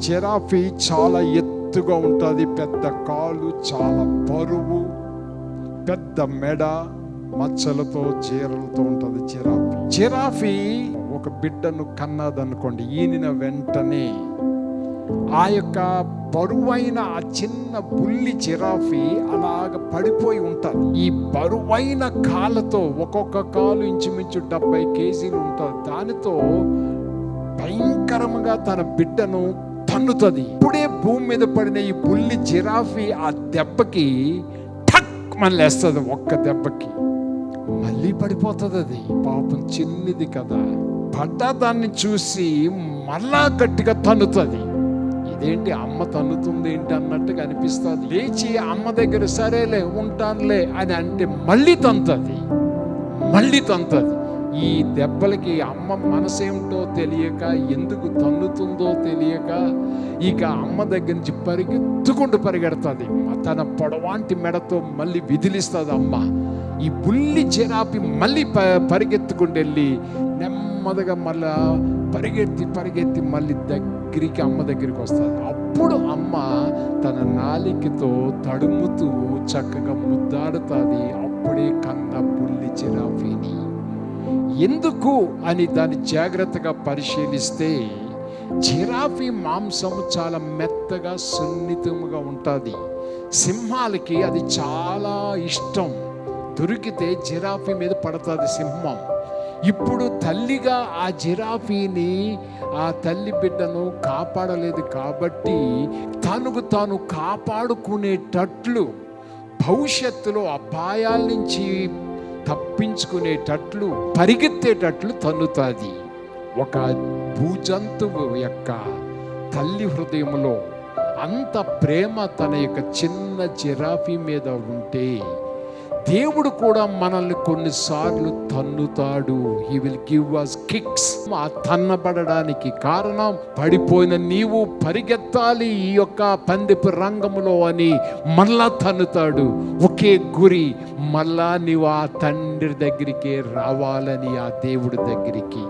Giraffe చాలా ఎత్తుగా ఉంటుంది, పెద్ద కాలు, చాలా బరువు, పెద్ద మెడ, మచ్చలతో చీరలతో ఉంటుంది. జిరాఫీ ఒక బిడ్డను కన్నదనుకోండి, ఈనిన వెంటనే ఆ యొక్క బరువైన ఆ చిన్న బుల్లి జిరాఫీ అలాగ పడిపోయి ఉంటుంది. ఈ బరువైన కాళ్ళతో, ఒక్కొక్క కాలు ఇంచుమించు 70 కేజీలు ఉంటుంది, దానితో భయంకరంగా తన బిడ్డను తన్నుతుంది. ఇప్పుడే భూమి మీద పడిన ఈ బుల్లి జిరాఫీ ఆ దెబ్బకి ఠక్ మళ్ళీ వేస్తుంది. ఒక్క దెబ్బకి మళ్ళీ పడిపోతుంది. అది పాపం చిన్నది కదా, పడ్డా దాన్ని చూసి మళ్ళా గట్టిగా తన్నుతుంది. ఇదేంటి అమ్మ తన్నుతుంది ఏంటి అన్నట్టుగా అనిపిస్తుంది. లేచి అమ్మ దగ్గర సరేలే ఉంటానులే అని అంటే మళ్ళీ తంతుంది. ఈ దెబ్బలకి అమ్మ మనసేమిటో తెలియక, ఎందుకు తన్నుతుందో తెలియక, ఇక అమ్మ దగ్గర నుంచి పరిగెడుతుంది. తన పొడవాంటి మెడతో మళ్ళీ విదిలిస్తుంది అమ్మ. ఈ బుల్లి జిరాఫీ మళ్ళీ పరిగెత్తుకుంటూ వెళ్ళి నెమ్మదిగా మళ్ళా పరిగెత్తి మళ్ళీ దగ్గరికి అమ్మ దగ్గరికి వస్తుంది. అప్పుడు అమ్మ తన నాలికతో తడుముతూ చక్కగా ముద్దాడుతుంది. అప్పుడే కన్న బుల్లి జిరాఫీని. ఎందుకు అని దాన్ని జాగ్రత్తగా పరిశీలిస్తే, జిరాఫీ మాంసము చాలా మెత్తగా సున్నితముగా ఉంటుంది. సింహాలకి అది చాలా ఇష్టం. దొరికితే జిరాఫీ మీద పడుతుంది సింహం. ఇప్పుడు తల్లిగా ఆ జిరాఫీని, ఆ తల్లి బిడ్డను కాపాడలేదు కాబట్టి తనకు తాను కాపాడుకునేటట్లు, భవిష్యత్తులో అపాయాల నుంచి తప్పించుకునేటట్లు, పరిగెత్తేటట్లు తన్నుతుంది. ఒక భూజంతువు యొక్క తల్లి హృదయంలో అంత ప్రేమ తన యొక్క చిన్న జిరాఫీ మీద ఉంటే, దేవుడు కూడా మనల్ని కొన్నిసార్లు తన్నుతాడు. He will give us kicks. ఆ తన్నబడడానికి కారణం, పడిపోయిన నీవు పరిగెత్తాలి ఈ యొక్క పందెపు రంగంలో అని మళ్ళా తన్నుతాడు. ఒకే గురి, మళ్ళా నీవు ఆ తండ్రి దగ్గరికి రావాలని, ఆ దేవుడి దగ్గరికి.